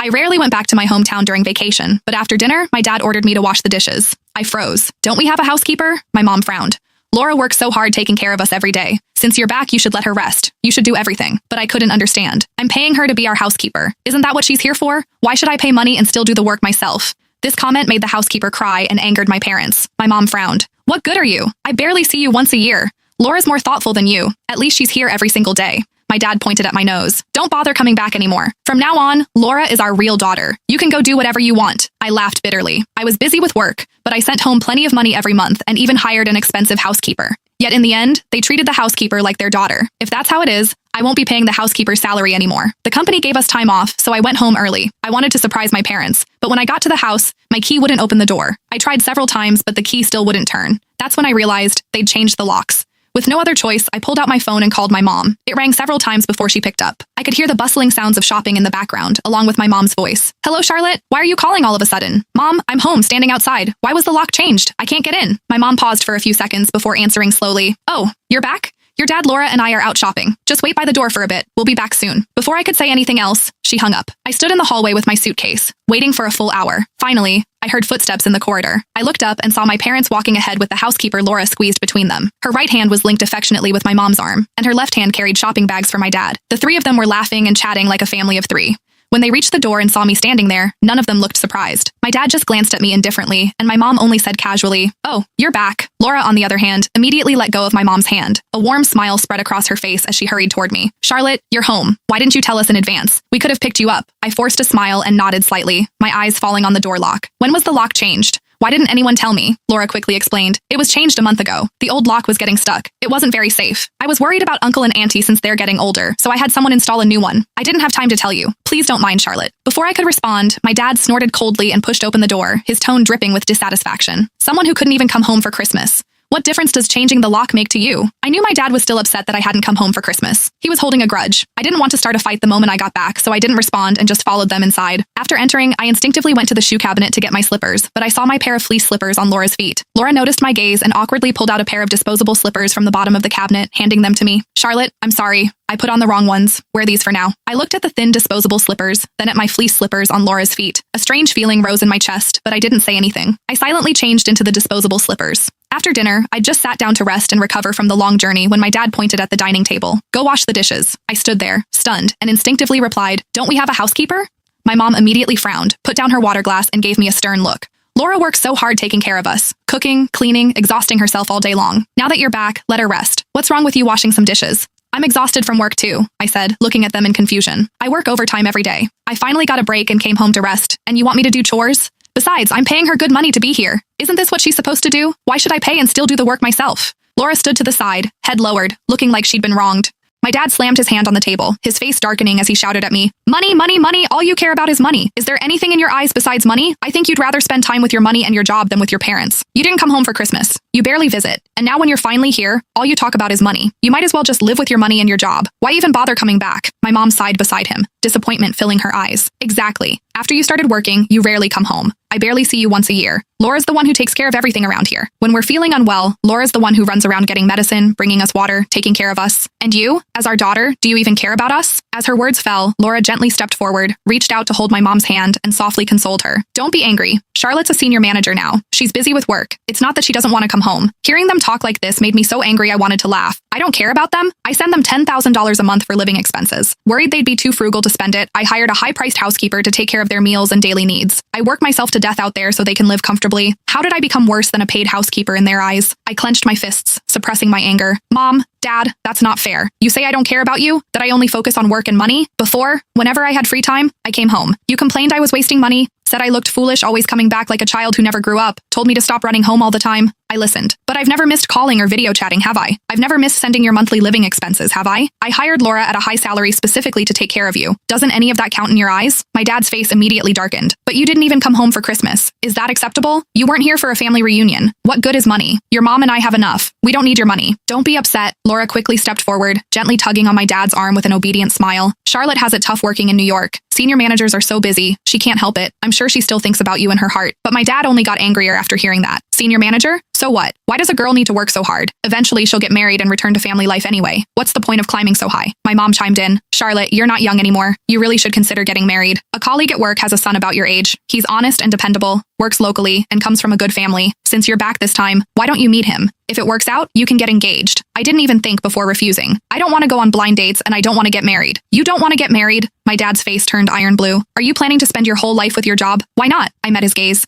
I rarely went back to my hometown during vacation, but after dinner, my dad ordered me to wash the dishes. I froze. Don't we have a housekeeper? My mom frowned. Laura works so hard taking care of us every day. Since you're back, you should let her rest. You should do everything. But I couldn't understand. I'm paying her to be our housekeeper. Isn't that what she's here for? Why should I pay money and still do the work myself? This comment made the housekeeper cry and angered my parents. My mom frowned. What good are you? I barely see you once a year. Laura's more thoughtful than you. At least she's here every single day. My dad pointed at my nose. Don't bother coming back anymore. From now on, Laura is our real daughter. You can go do whatever you want. I laughed bitterly. I was busy with work, but I sent home plenty of money every month and even hired an expensive housekeeper. Yet in the end, they treated the housekeeper like their daughter. If that's how it is, I won't be paying the housekeeper's salary anymore. The company gave us time off, so I went home early. I wanted to surprise my parents, but when I got to the house, my key wouldn't open the door. I tried several times, but the key still wouldn't turn. That's when I realized they'd changed the locks. With no other choice, I pulled out my phone and called my mom. It rang several times before she picked up. I could hear the bustling sounds of shopping in the background, along with my mom's voice. Hello, Charlotte? Why are you calling all of a sudden? Mom, I'm home, standing outside. Why was the lock changed? I can't get in. My mom paused for a few seconds before answering slowly. Oh, you're back? Your dad, Laura, and I are out shopping. Just wait by the door for a bit. We'll be back soon. Before I could say anything else, she hung up. I stood in the hallway with my suitcase, waiting for a full hour. Finally, I heard footsteps in the corridor. I looked up and saw my parents walking ahead with the housekeeper Laura squeezed between them. Her right hand was linked affectionately with my mom's arm, and her left hand carried shopping bags for my dad. The three of them were laughing and chatting like a family of three. When they reached the door and saw me standing there, none of them looked surprised. My dad just glanced at me indifferently, and my mom only said casually, "Oh, you're back." Laura, on the other hand, immediately let go of my mom's hand. A warm smile spread across her face as she hurried toward me. "Charlotte, you're home. Why didn't you tell us in advance? We could have picked you up." I forced a smile and nodded slightly, my eyes falling on the door lock. "When was the lock changed?" "Why didn't anyone tell me?" Laura quickly explained. "It was changed a month ago. The old lock was getting stuck. It wasn't very safe. I was worried about Uncle and Auntie since they're getting older, so I had someone install a new one. I didn't have time to tell you. Please don't mind, Charlotte." Before I could respond, my dad snorted coldly and pushed open the door, his tone dripping with dissatisfaction. "Someone who couldn't even come home for Christmas. What difference does changing the lock make to you?" I knew my dad was still upset that I hadn't come home for Christmas. He was holding a grudge. I didn't want to start a fight the moment I got back, so I didn't respond and just followed them inside. After entering, I instinctively went to the shoe cabinet to get my slippers, but I saw my pair of fleece slippers on Laura's feet. Laura noticed my gaze and awkwardly pulled out a pair of disposable slippers from the bottom of the cabinet, handing them to me. "Charlotte, I'm sorry. I put on the wrong ones. Wear these for now." I looked at the thin disposable slippers, then at my fleece slippers on Laura's feet. A strange feeling rose in my chest, but I didn't say anything. I silently changed into the disposable slippers. After dinner, I just sat down to rest and recover from the long journey when my dad pointed at the dining table. "Go wash the dishes." I stood there, stunned, and instinctively replied, "Don't we have a housekeeper?" My mom immediately frowned, put down her water glass, and gave me a stern look. "Laura works so hard taking care of us. Cooking, cleaning, exhausting herself all day long. Now that you're back, let her rest. What's wrong with you washing some dishes?" "I'm exhausted from work too," I said, looking at them in confusion. "I work overtime every day. I finally got a break and came home to rest, and you want me to do chores? Besides, I'm paying her good money to be here. Isn't this what she's supposed to do? Why should I pay and still do the work myself?" Laura stood to the side, head lowered, looking like she'd been wronged. My dad slammed his hand on the table, his face darkening as he shouted at me, "Money, money, money, all you care about is money. Is there anything in your eyes besides money? I think you'd rather spend time with your money and your job than with your parents. You didn't come home for Christmas. You barely visit. And now when you're finally here, all you talk about is money. You might as well just live with your money and your job. Why even bother coming back?" My mom sighed beside him, disappointment filling her eyes. "Exactly. After you started working, you rarely come home. I barely see you once a year. Laura's the one who takes care of everything around here. When we're feeling unwell, Laura's the one who runs around getting medicine, bringing us water, taking care of us. And you, as our daughter, do you even care about us?" As her words fell, Laura gently stepped forward, reached out to hold my mom's hand, and softly consoled her. "Don't be angry. Charlotte's a senior manager now. She's busy with work. It's not that she doesn't want to come home." Hearing them talk like this made me so angry I wanted to laugh. I don't care about them. I send them $10,000 a month for living expenses. Worried they'd be too frugal to spend it, I hired a high-priced housekeeper to take care of their meals and daily needs. I work myself to death out there so they can live comfortably. How did I become worse than a paid housekeeper in their eyes? I clenched my fists, suppressing my anger. "Mom, Dad, that's not fair. You say I don't care about you? That I only focus on work and money? Before, whenever I had free time, I came home. You complained I was wasting money, said I looked foolish always coming back like a child who never grew up, told me to stop running home all the time. I listened. But I've never missed calling or video chatting, have I? I've never missed sending your monthly living expenses, have I? I hired Laura at a high salary specifically to take care of you. Doesn't any of that count in your eyes?" My dad's face immediately darkened. "But you didn't even come home for Christmas. Is that acceptable? You weren't here for a family reunion. What good is money? Your mom and I have enough. We don't need your money." "Don't be upset." Laura quickly stepped forward, gently tugging on my dad's arm with an obedient smile. "Charlotte has it tough working in New York. Senior managers are so busy. She can't help it. I'm sure she still thinks about you in her heart." But my dad only got angrier after hearing that. "Senior manager? So what? Why Why does a girl need to work so hard? Eventually, she'll get married and return to family life anyway. What's the point of climbing so high? My mom chimed in. Charlotte, you're not young anymore. You really should consider getting married. A colleague at work has a son about your age. He's honest and dependable, works locally, and comes from a good family. Since you're back this time, why don't you meet him? If it works out, you can get engaged. I didn't even think before refusing. I don't want to go on blind dates and I don't want to get married. You don't want to get married? My dad's face turned iron blue. Are you planning to spend your whole life with your job? Why not? I met his gaze.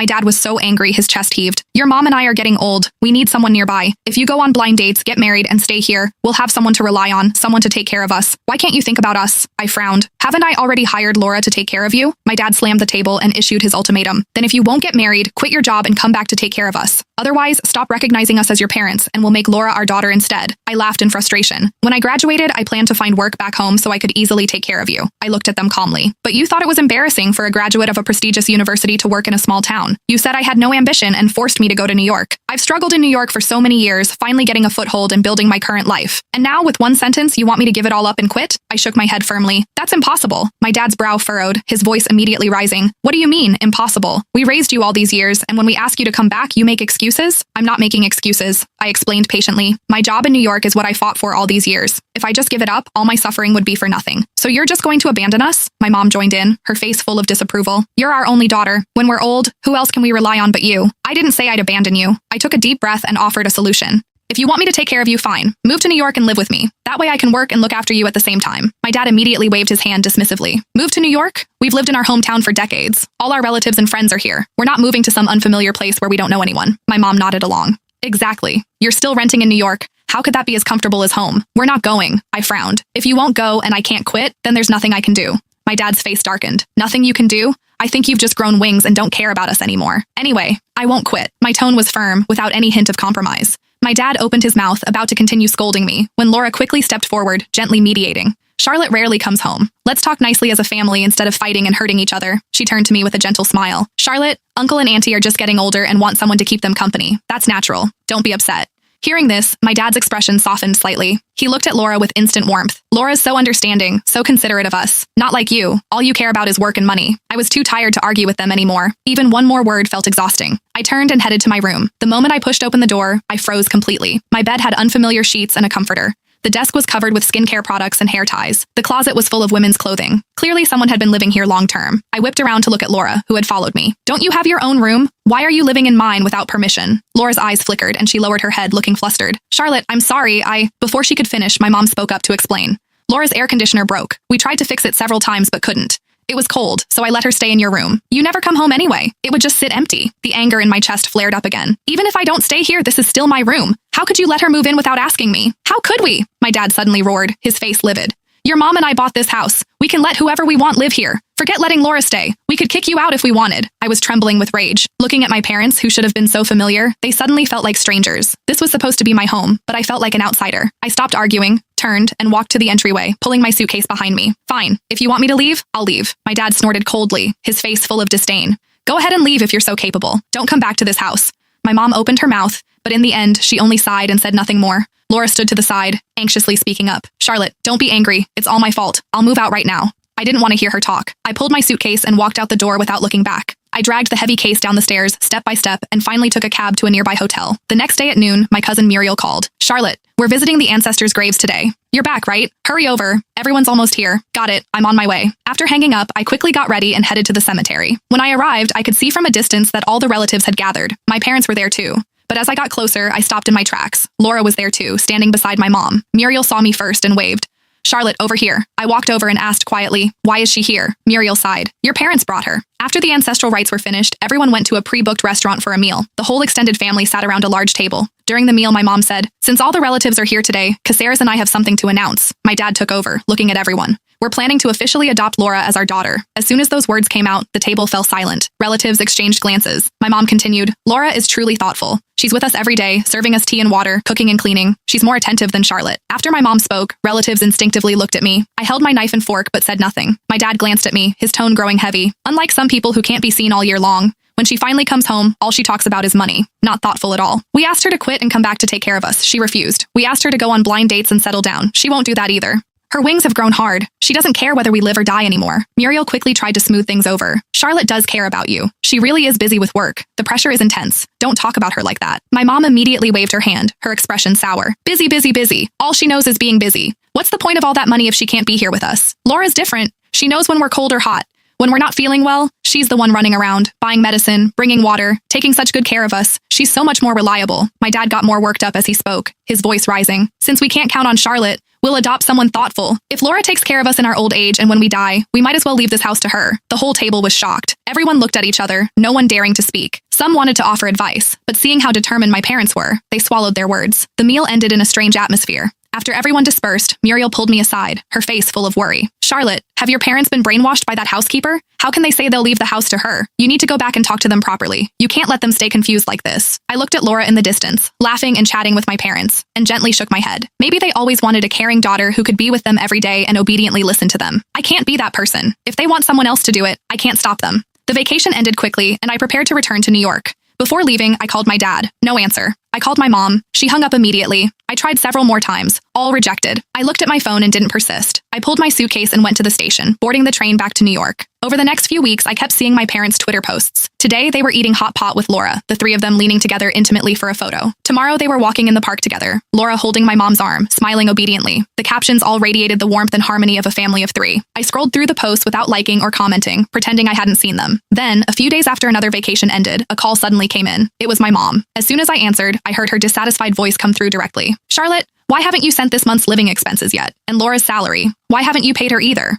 My dad was so angry his chest heaved. Your mom and I are getting old. We need someone nearby. If you go on blind dates, get married, and stay here, we'll have someone to rely on, someone to take care of us. Why can't you think about us? I frowned. Haven't I already hired Laura to take care of you? My dad slammed the table and issued his ultimatum. Then if you won't get married, quit your job and come back to take care of us. Otherwise, stop recognizing us as your parents and we'll make Laura our daughter instead. I laughed in frustration. When I graduated, I planned to find work back home so I could easily take care of you. I looked at them calmly. But you thought it was embarrassing for a graduate of a prestigious university to work in a small town. You said I had no ambition and forced me to go to New York. I've struggled in New York for so many years, finally getting a foothold and building my current life. And now, with one sentence, you want me to give it all up and quit? I shook my head firmly. That's impossible. My dad's brow furrowed, his voice immediately rising. What do you mean, impossible? We raised you all these years, and when we ask you to come back, you make excuses? I'm not making excuses, I explained patiently. My job in New York is what I fought for all these years. If I just give it up, all my suffering would be for nothing. So you're just going to abandon us? My mom joined in, her face full of disapproval. You're our only daughter. When we're old, who else can we rely on but you? I didn't say I'd abandon you. I took a deep breath and offered a solution. If you want me to take care of you, fine. Move to New York and live with me. That way I can work and look after you at the same time. My dad immediately waved his hand dismissively. Move to New York? We've lived in our hometown for decades. All our relatives and friends are here. We're not moving to some unfamiliar place where we don't know anyone. My mom nodded along. Exactly. You're still renting in New York. How could that be as comfortable as home? We're not going. I frowned. If you won't go and I can't quit, then there's nothing I can do. My dad's face darkened. Nothing you can do? I think you've just grown wings and don't care about us anymore. Anyway, I won't quit. My tone was firm, without any hint of compromise. My dad opened his mouth, about to continue scolding me, when Laura quickly stepped forward, gently mediating. Charlotte rarely comes home. Let's talk nicely as a family instead of fighting and hurting each other. She turned to me with a gentle smile. Charlotte, Uncle and Auntie are just getting older and want someone to keep them company. That's natural. Don't be upset. Hearing this, my dad's expression softened slightly. He looked at Laura with instant warmth. Laura's so understanding, so considerate of us. Not like you. All you care about is work and money. I was too tired to argue with them anymore. Even one more word felt exhausting. I turned and headed to my room. The moment I pushed open the door, I froze completely. My bed had unfamiliar sheets and a comforter. The desk was covered with skincare products and hair ties. The closet was full of women's clothing. Clearly someone had been living here long term. I whipped around to look at Laura, who had followed me. Don't you have your own room? Why are you living in mine without permission? Laura's eyes flickered and she lowered her head, looking flustered. Charlotte, I'm sorry, Before she could finish, my mom spoke up to explain. Laura's air conditioner broke. We tried to fix it several times but couldn't. It was cold, so I let her stay in your room. You never come home anyway. It would just sit empty. The anger in my chest flared up again. Even if I don't stay here, this is still my room. How could you let her move in without asking me? How could we? My dad suddenly roared, his face livid. Your mom and I bought this house. We can let whoever we want live here. Forget letting Laura stay. We could kick you out if we wanted. I was trembling with rage. Looking at my parents, who should have been so familiar, they suddenly felt like strangers. This was supposed to be my home, but I felt like an outsider. I stopped arguing, turned, and walked to the entryway, pulling my suitcase behind me. Fine. If you want me to leave, I'll leave. My dad snorted coldly, his face full of disdain. Go ahead and leave if you're so capable. Don't come back to this house. My mom opened her mouth, but in the end, she only sighed and said nothing more. Laura stood to the side, anxiously speaking up. Charlotte, don't be angry. It's all my fault. I'll move out right now. I didn't want to hear her talk. I pulled my suitcase and walked out the door without looking back. I dragged the heavy case down the stairs, step by step, and finally took a cab to a nearby hotel. The next day at noon, my cousin Muriel called. Charlotte, we're visiting the ancestors' graves today. You're back, right? Hurry over. Everyone's almost here. Got it. I'm on my way. After hanging up, I quickly got ready and headed to the cemetery. When I arrived, I could see from a distance that all the relatives had gathered. My parents were there too. But as I got closer, I stopped in my tracks. Laura was there too, standing beside my mom. Muriel saw me first and waved. Charlotte, over here. I walked over and asked quietly, why is she here? Muriel sighed. Your parents brought her. After the ancestral rites were finished, everyone went to a pre-booked restaurant for a meal. The whole extended family sat around a large table. During the meal, my mom said, since all the relatives are here today, Caceres and I have something to announce. My dad took over, looking at everyone. We're planning to officially adopt Laura as our daughter. As soon as those words came out, the table fell silent. Relatives exchanged glances. My mom continued, Laura is truly thoughtful. She's with us every day, serving us tea and water, cooking and cleaning. She's more attentive than Charlotte. After my mom spoke, relatives instinctively looked at me. I held my knife and fork but said nothing. My dad glanced at me, his tone growing heavy. Unlike some people who can't be seen all year long, when she finally comes home, all she talks about is money. Not thoughtful at all. We asked her to quit and come back to take care of us. She refused. We asked her to go on blind dates and settle down. She won't do that either. Her wings have grown hard. She doesn't care whether we live or die anymore. Muriel quickly tried to smooth things over. Charlotte does care about you. She really is busy with work. The pressure is intense. Don't talk about her like that. My mom immediately waved her hand, her expression sour. Busy, busy, busy. All she knows is being busy. What's the point of all that money if she can't be here with us? Laura's different. She knows when we're cold or hot. When we're not feeling well, she's the one running around, buying medicine, bringing water, taking such good care of us. She's so much more reliable. My dad got more worked up as he spoke, his voice rising. Since we can't count on Charlotte, we'll adopt someone thoughtful. If Laura takes care of us in our old age and when we die, we might as well leave this house to her. The whole table was shocked. Everyone looked at each other, no one daring to speak. Some wanted to offer advice, but seeing how determined my parents were, they swallowed their words. The meal ended in a strange atmosphere. After everyone dispersed, Muriel pulled me aside, her face full of worry. Charlotte, have your parents been brainwashed by that housekeeper? How can they say they'll leave the house to her? You need to go back and talk to them properly. You can't let them stay confused like this. I looked at Laura in the distance, laughing and chatting with my parents, and gently shook my head. Maybe they always wanted a caring daughter who could be with them every day and obediently listen to them. I can't be that person. If they want someone else to do it, I can't stop them. The vacation ended quickly, and I prepared to return to New York. Before leaving, I called my dad. No answer. I called my mom. She hung up immediately. I tried several more times, all rejected. I looked at my phone and didn't persist. I pulled my suitcase and went to the station, boarding the train back to New York. Over the next few weeks, I kept seeing my parents' Twitter posts. Today, they were eating hot pot with Laura, the three of them leaning together intimately for a photo. Tomorrow, they were walking in the park together, Laura holding my mom's arm, smiling obediently. The captions all radiated the warmth and harmony of a family of three. I scrolled through the posts without liking or commenting, pretending I hadn't seen them. Then, a few days after another vacation ended, a call suddenly came in. It was my mom. As soon as I answered, I heard her dissatisfied voice come through directly. Charlotte, why haven't you sent this month's living expenses yet? And Laura's salary? Why haven't you paid her either?